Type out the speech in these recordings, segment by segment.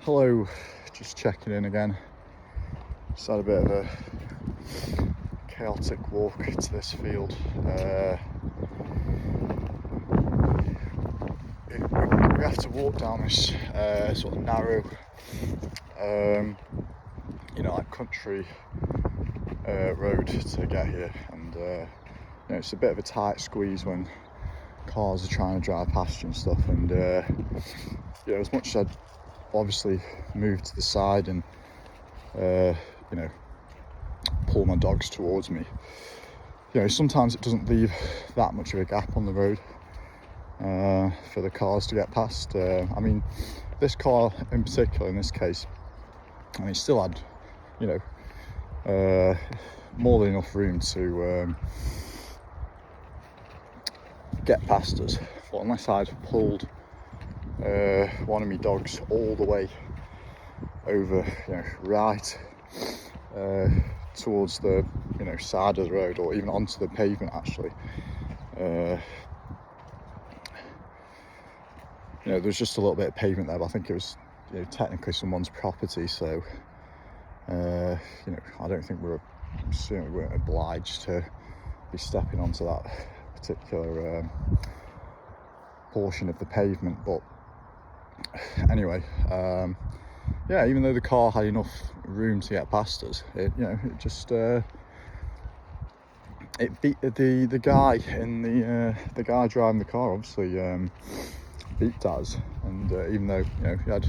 Hello, just checking in again. Just had a bit of a chaotic walk to this field. We have to walk down this sort of narrow, like country road to get here, and it's a bit of a tight squeeze when cars are trying to drive past you and stuff. And as much as I'd obviously move to the side and pull my dogs towards me, sometimes it doesn't leave that much of a gap on the road for the cars to get past. This car in particular, in this case, it still had more than enough room to get past us, but unless I'd pulled one of my dogs all the way over, right towards the side of the road, or even onto the pavement actually, there's just a little bit of pavement there, but I think it was technically someone's property, so I don't think certainly weren't obliged to be stepping onto that particular portion of the pavement. But anyway, even though the car had enough room to get past us, it beat the guy the guy driving the car obviously beeped at us, and even though he had,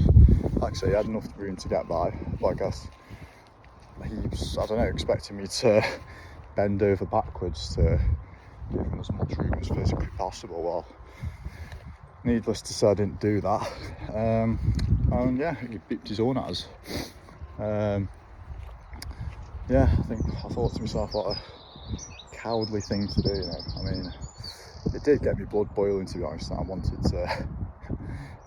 like I say, he had enough room to get by, but I guess he was, expecting me to bend over backwards to give him as much room as physically possible. Well, needless to say, I didn't do that. He beeped his own at us. I thought to myself, what a cowardly thing to do. It did get me blood boiling, to be honest. I wanted to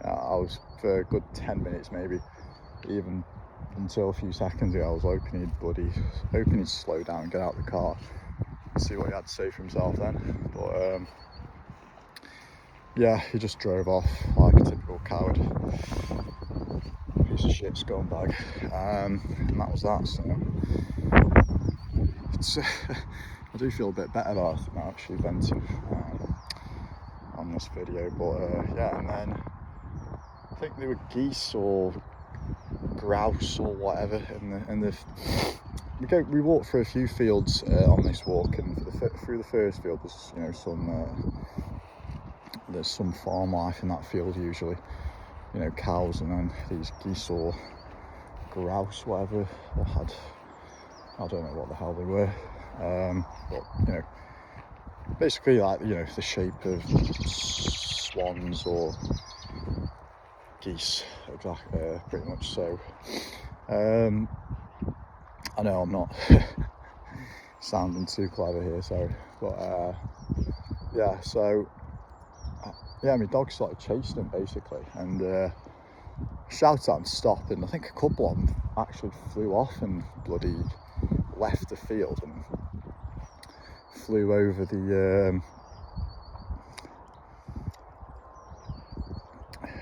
I was, for a good 10 minutes maybe, even until a few seconds ago, I was hoping he'd slow down and get out of the car and see what he had to say for himself then. But he just drove off like a typical coward, piece of shit scumbag, and that was that. So I do feel a bit better about it now, actually venting on this video. But and then I think they were geese or grouse or whatever, we walked through a few fields on this walk, and through the first field there's some farm life in that field usually, cows, and then these geese or grouse, whatever, I don't know what the hell they were, but basically like the shape of swans or geese, exactly, pretty much. So I know I'm not sounding too clever here, sorry, but my dog started chasing him basically, and shouted at him to stop, and I think a couple of them actually flew off and bloody left the field and flew over the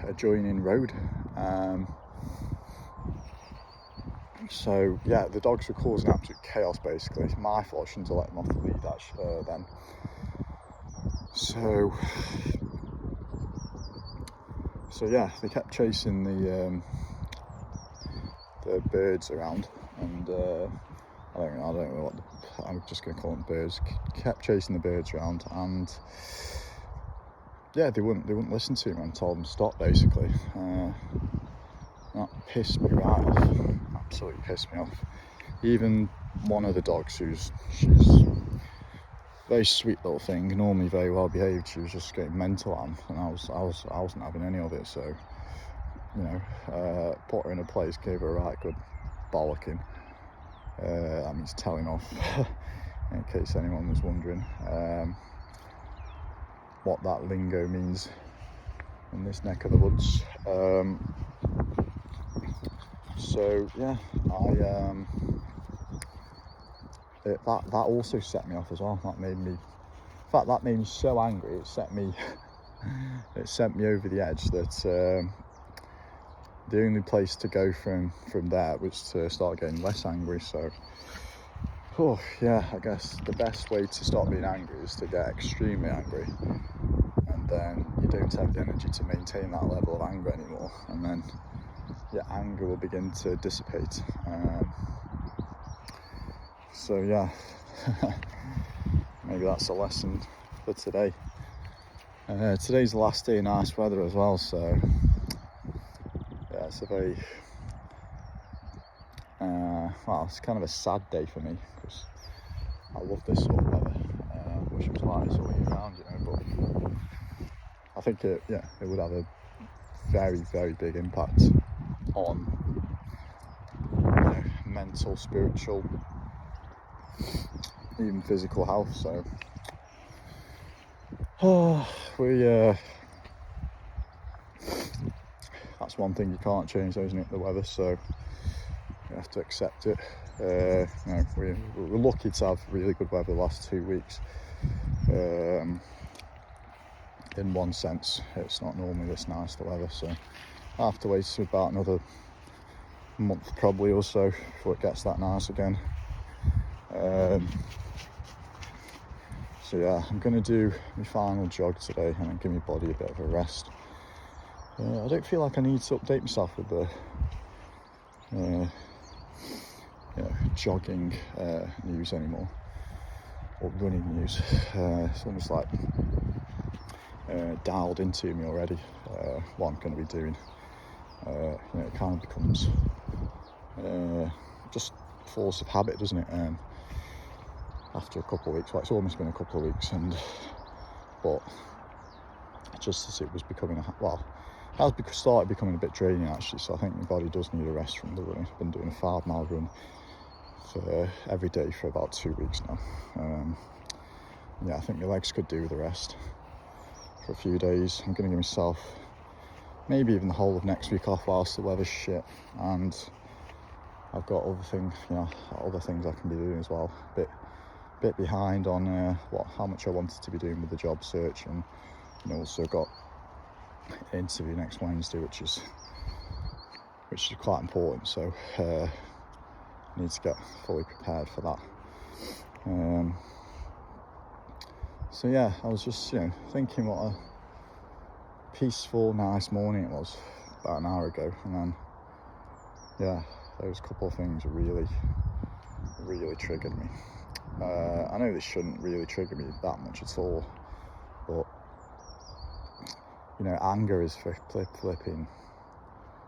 adjoining road. The dogs were causing absolute chaos basically. It's my fault, I shouldn't have let them off the lead then. They kept chasing the birds around, and I don't know I'm just going to call them birds. Kept chasing the birds around, and they wouldn't listen to me and told them to stop basically. That pissed me right off, absolutely pissed me off. Even one of the dogs, she's a very sweet little thing, normally very well behaved, she was just getting mental at him, and I wasn't having any of it. So put her in a place, gave her a right good bollocking. That means telling off, in case anyone was wondering what that lingo means in this neck of the woods. That also set me off as well. That made me so angry. It sent me over the edge that the only place to go from there was to start getting less angry. So, oh yeah, I guess the best way to stop being angry is to get extremely angry, and then you don't have the energy to maintain that level of anger anymore, and then your anger will begin to dissipate. So yeah, maybe that's a lesson for today. Today's the last day of nice weather as well, so yeah, it's a very well, it's kind of a sad day for me because I love this sort of weather. Wish it was like this all year round, you know, but I think it would have a very, very big impact on, you know, mental, spiritual, even physical health. So that's one thing you can't change, though, isn't it? The weather. So you have to accept it. You know, we're lucky to have really good weather the last 2 weeks. In one sense, it's not normally this nice, the weather, so I have to wait about another month probably or so before it gets that nice again. So yeah, I'm going to do my final jog today and then give my body a bit of a rest. I don't feel like I need to update myself with the you know, jogging news anymore, or running news. It's almost like dialed into me already, what I'm going to be doing. You know, it kind of becomes just force of habit, doesn't it? After a couple of weeks, well, it's almost been a couple of weeks, but just as it was becoming it has started becoming a bit draining actually. So I think my body does need a rest from the running. I've been doing a 5-mile run for every day for about 2 weeks now. Yeah, I think my legs could do with a rest for a few days. I'm going to give myself maybe even the whole of next week off whilst the weather's shit, and I've got other things I can be doing as well. Bit behind on how much I wanted to be doing with the job search, and you know, also got an interview next Wednesday, which is quite important. So I need to get fully prepared for that. So yeah, I was just, you know, thinking what a peaceful, nice morning it was about an hour ago, and then yeah, those couple of things really triggered me. I know this shouldn't really trigger me that much at all, but you know, anger is flipping.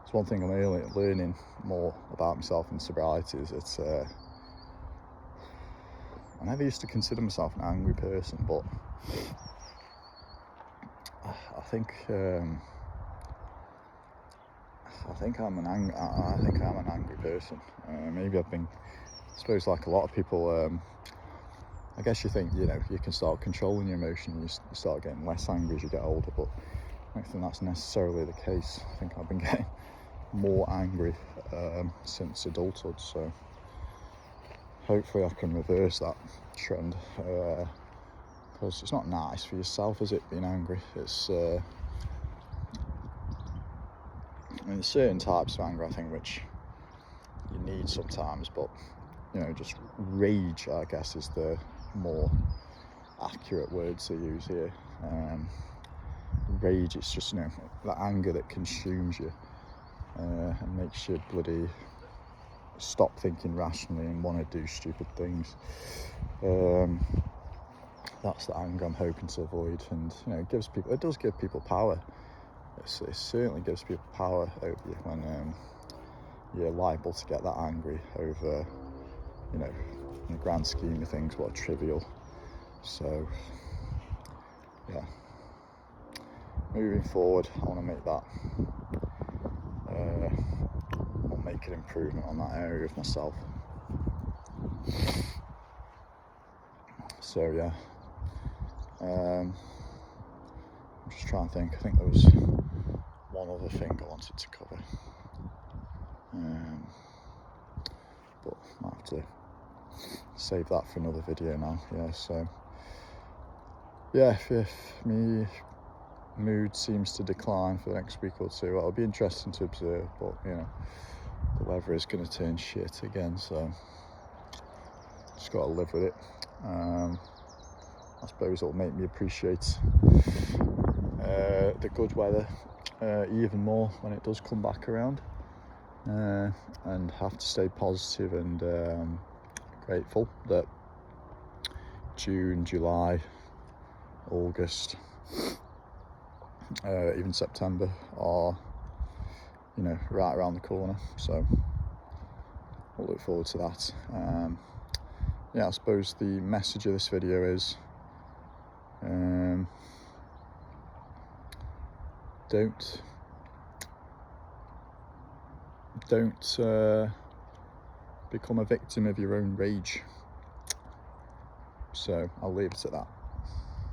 It's one thing I'm learning more about myself in sobriety. Is it's I never used to consider myself an angry person, but I think I'm an angry person. Maybe I've been, I suppose, like a lot of people. I guess you think, you know, you can start controlling your emotions, you start getting less angry as you get older, but I don't think that's necessarily the case. I think I've been getting more angry since adulthood, so hopefully I can reverse that trend, because it's not nice for yourself, is it, being angry? It's I mean, there's certain types of anger I think which you need sometimes, but you know, just rage, I guess, is the more accurate word to use here. Rage, it's just, you know, that anger that consumes you and makes you bloody stop thinking rationally and want to do stupid things. That's the anger I'm hoping to avoid, and you know, it does give people power. It certainly gives people power over you when you're liable to get that angry over, you know, in the grand scheme of things, what are trivial. So yeah, moving forward, I want to make that I'll make an improvement on that area of myself. So yeah, I'm just trying to think. I think there was one other thing I wanted to cover, but I have to save that for another video now. Yeah, so yeah, if me mood seems to decline for the next week or two. It'll be interesting to observe, but you know, the weather is going to turn shit again, so just got to live with it. I suppose it'll make me appreciate the good weather even more when it does come back around, and have to stay positive and grateful that June, July, August, even September are, you know, right around the corner. So we'll look forward to that. Yeah, I suppose the message of this video is don't become a victim of your own rage. So I'll leave it at that.